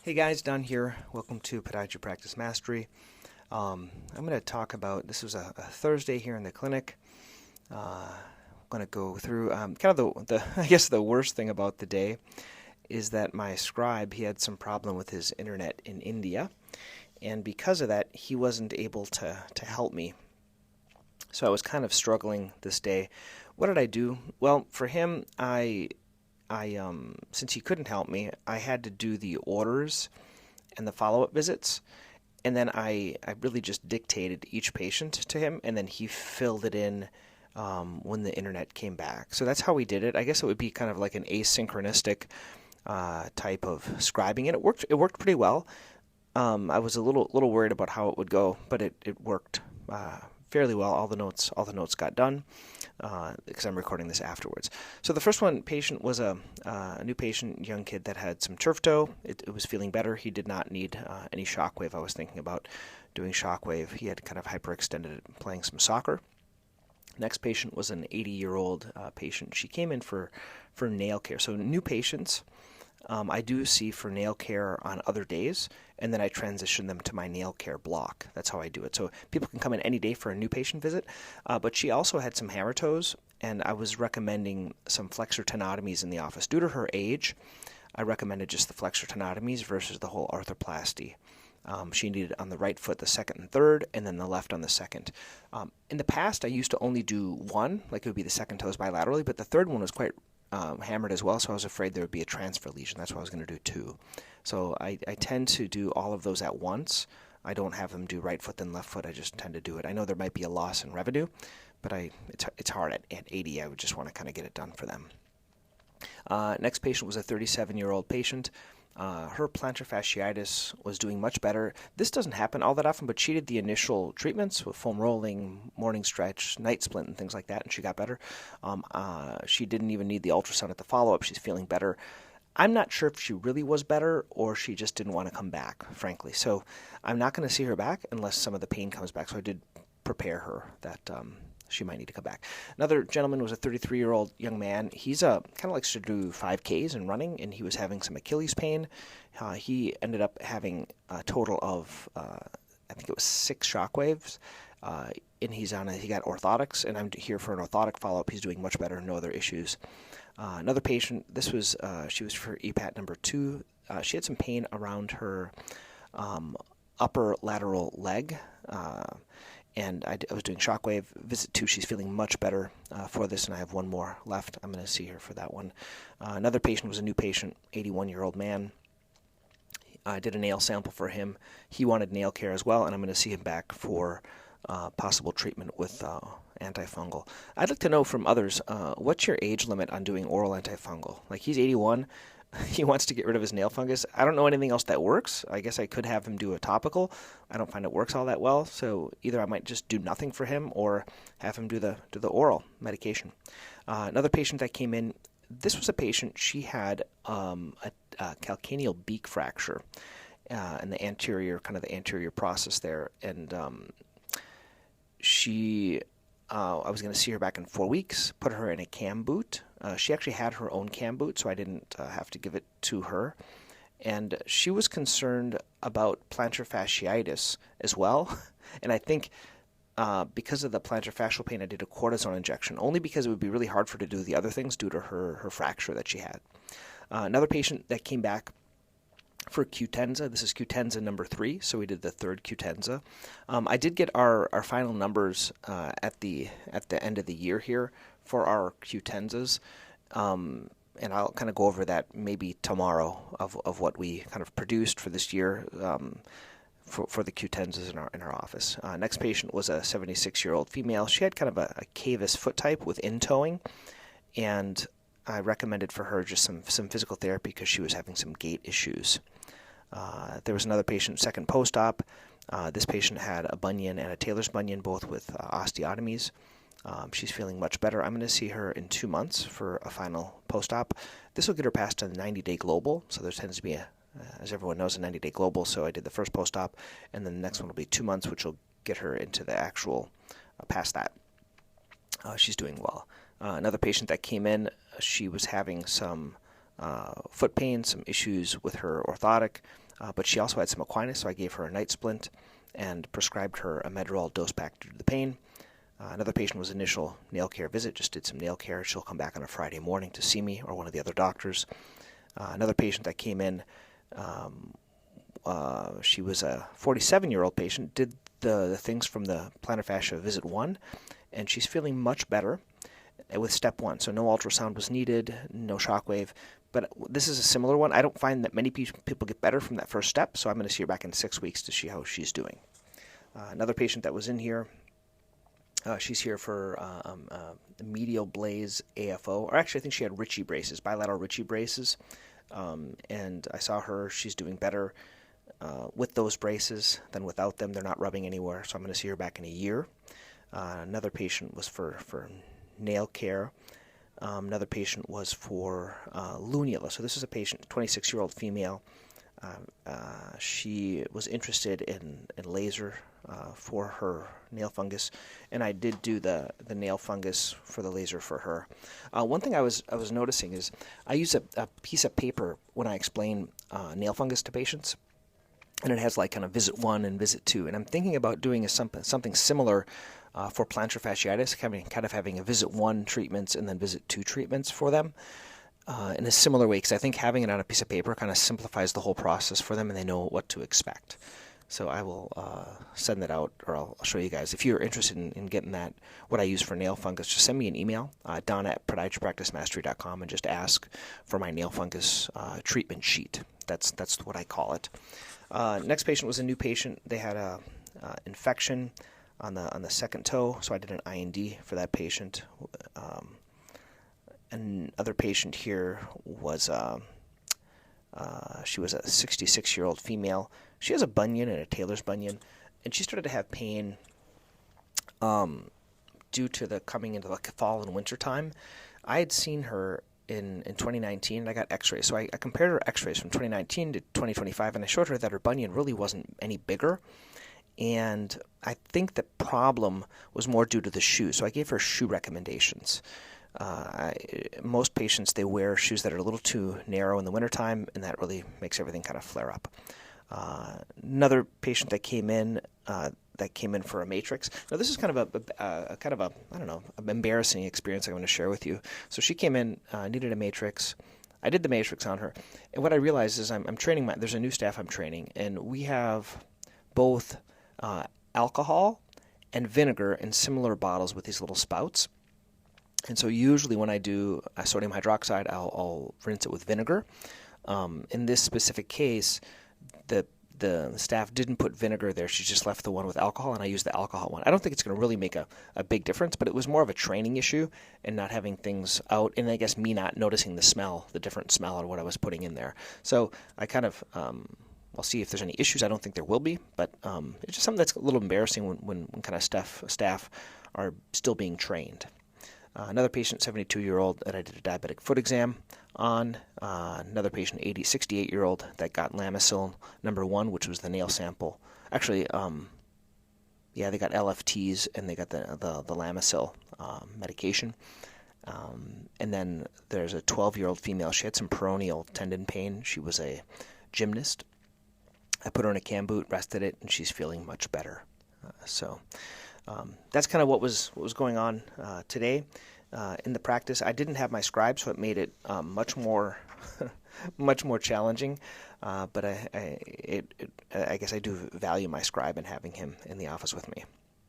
Hey guys, Don here. Welcome to Podiatry Practice Mastery. I'm going to talk about, this was a Thursday here in the clinic. I'm going to go through kind of the I guess the worst thing about the day is that my scribe, he had some problem with his internet in India. And because of that, he wasn't able to help me. So I was kind of struggling this day. What did I do? Well, for him, I since he couldn't help me, I had to do the orders and the follow-up visits, and then I really just dictated each patient to him, and then he filled it in when the internet came back. So that's how we did it. I guess it would be kind of like an asynchronistic type of scribing, and it worked pretty well. I was a little worried about how it would go, but it worked fairly well. All the notes got done because I'm recording this afterwards. So the first patient was a new patient, young kid that had some turf toe. It was feeling better. He did not need any shockwave. I was thinking about doing shockwave. He had kind of hyperextended playing some soccer. Next patient was an 80-year-old patient. She came in for nail care. So new patients, I do see for nail care on other days, and then I transition them to my nail care block. That's how I do it. So people can come in any day for a new patient visit, but she also had some hammertoes, and I was recommending some flexor tenotomies in the office. Due to her age, I recommended just the flexor tenotomies versus the whole arthroplasty. She needed on the right foot the second and third, and then the left on the second. In the past, I used to only do one, like it would be the second toes bilaterally, but the third one was quite hammered as well, so I was afraid there would be a transfer lesion. That's why I was going to do two. So I tend to do all of those at once. I don't have them do right foot then left foot. I just tend to do it. I know there might be a loss in revenue, but it's hard at 80. I would just want to kind of get it done for them. Next patient was a 37-year-old patient. Her plantar fasciitis was doing much better. This doesn't happen all that often, but she did the initial treatments with foam rolling, morning stretch, night splint, and things like that, and she got better. She didn't even need the ultrasound at the follow-up. She's feeling better. I'm not sure if she really was better or she just didn't want to come back, frankly. So I'm not going to see her back unless some of the pain comes back. So I did prepare her that she might need to come back. Another gentleman was a 33-year-old young man. He's kind of likes to do 5Ks and running, and he was having some Achilles pain. He ended up having a total of, I think it was 6 shockwaves, and he got orthotics, and I'm here for an orthotic follow-up. He's doing much better, no other issues. Another patient, she was for EPAT number 2. She had some pain around her upper lateral leg, and I was doing shockwave. Visit 2, she's feeling much better for this, and I have one more left. I'm going to see her for that one. Another patient was a new patient, 81-year-old man. I did a nail sample for him. He wanted nail care as well, and I'm going to see him back for possible treatment with antifungal. I'd like to know from others, what's your age limit on doing oral antifungal? Like, he's 81. He wants to get rid of his nail fungus. I don't know anything else that works. I guess I could have him do a topical. I don't find it works all that well, so either I might just do nothing for him or have him do the oral medication. Another patient that came in, this was a patient, she had a calcaneal beak fracture in the anterior process there, and I was going to see her back in 4 weeks, put her in a cam boot. She actually had her own cam boot, so I didn't have to give it to her. And she was concerned about plantar fasciitis as well. And I think because of the plantar fascial pain, I did a cortisone injection, only because it would be really hard for her to do the other things due to her fracture that she had. Another patient that came back for Censa. This is Censa number 3, so we did the third Censa. I did get our final numbers at the end of the year here for our Censas, and I'll kind of go over that maybe tomorrow of what we kind of produced for this year for the Censas in our office. Next patient was a 76-year-old female. She had kind of a cavus foot type with in-toeing, and I recommended for her just some physical therapy because she was having some gait issues. There was another patient, second post-op. This patient had a bunion and a Taylor's bunion, both with osteotomies. She's feeling much better. I'm going to see her in 2 months for a final post-op. This will get her past a 90-day global, so there tends to be, as everyone knows, a 90-day global. So I did the first post-op, and then the next one will be 2 months, which will get her into the actual past that. She's doing well. Another patient that came in, she was having some foot pain, some issues with her orthotic. but she also had some equinus, so I gave her a night splint and prescribed her a Medrol dose pack due to the pain. Another patient was initial nail care visit, just did some nail care. She'll come back on a Friday morning to see me or one of the other doctors. Another patient that came in, she was a 47-year-old patient, did the things from the plantar fascia visit 1, and she's feeling much better with step 1. So no ultrasound was needed, no shockwave. But this is a similar one. I don't find that many people get better from that first step, so I'm going to see her back in 6 weeks to see how she's doing. Another patient that was in here, she's here for medial blaze AFO, or actually I think she had Ritchie braces, bilateral Ritchie braces, and I saw her. She's doing better with those braces than without them. They're not rubbing anywhere, so I'm going to see her back in a year. Another patient was for nail care. Another patient was for Lunula. So this is a patient, 26-year-old female. She was interested in laser for her nail fungus, and I did do the nail fungus for the laser for her. One thing I was noticing is I use a piece of paper when I explain nail fungus to patients, and it has like kind of visit 1 and visit 2. And I'm thinking about doing something similar for plantar fasciitis, kind of having a visit 1 treatments and then visit 2 treatments for them in a similar way, because I think having it on a piece of paper kind of simplifies the whole process for them and they know what to expect. So I will send that out, or I'll show you guys. If you're interested in getting that, what I use for nail fungus, just send me an email, don@podiatrypracticemastery.com, and just ask for my nail fungus treatment sheet. That's what I call it. Next patient was a new patient. They had a infection on the second toe, so I did an IND for that patient. Another patient here was she was a 66-year-old female. She has a bunion and a Taylor's bunion, and she started to have pain due to the coming into the fall and winter time. I had seen her in 2019, and I got x-rays. So I compared her x-rays from 2019 to 2025, and I showed her that her bunion really wasn't any bigger. And I think the problem was more due to the shoes. So I gave her shoe recommendations. Most patients, they wear shoes that are a little too narrow in the wintertime, and that really makes everything kind of flare up. Another patient that came in for a matrix. Now this is kind of a I don't know, an embarrassing experience I want to share with you. So she came in, needed a matrix. I did the matrix on her, and what I realized is I'm training. There's a new staff I'm training, and we have both alcohol and vinegar in similar bottles with these little spouts. And so usually when I do sodium hydroxide, I'll rinse it with vinegar. In this specific case, the staff didn't put vinegar there. She just left the one with alcohol, and I used the alcohol one. I don't think it's going to really make a big difference, but it was more of a training issue and not having things out, and I guess me not noticing the different smell of what I was putting in there. So I kind of, I'll see if there's any issues. I don't think there will be, but it's just something that's a little embarrassing when kind of staff are still being trained. Another patient, 72-year-old, that I did a diabetic foot exam on. Another patient, 68-year-old, that got Lamisil number 1, which was the nail sample. Actually, they got LFTs and they got the Lamisil medication. And then there's a 12-year-old female. She had some peroneal tendon pain. She was a gymnast. I put her in a cam boot, rested it, and she's feeling much better. That's kind of what was going on today in the practice. I didn't have my Scribe, so it made it much more challenging. But I guess I do value my Scribe and having him in the office with me.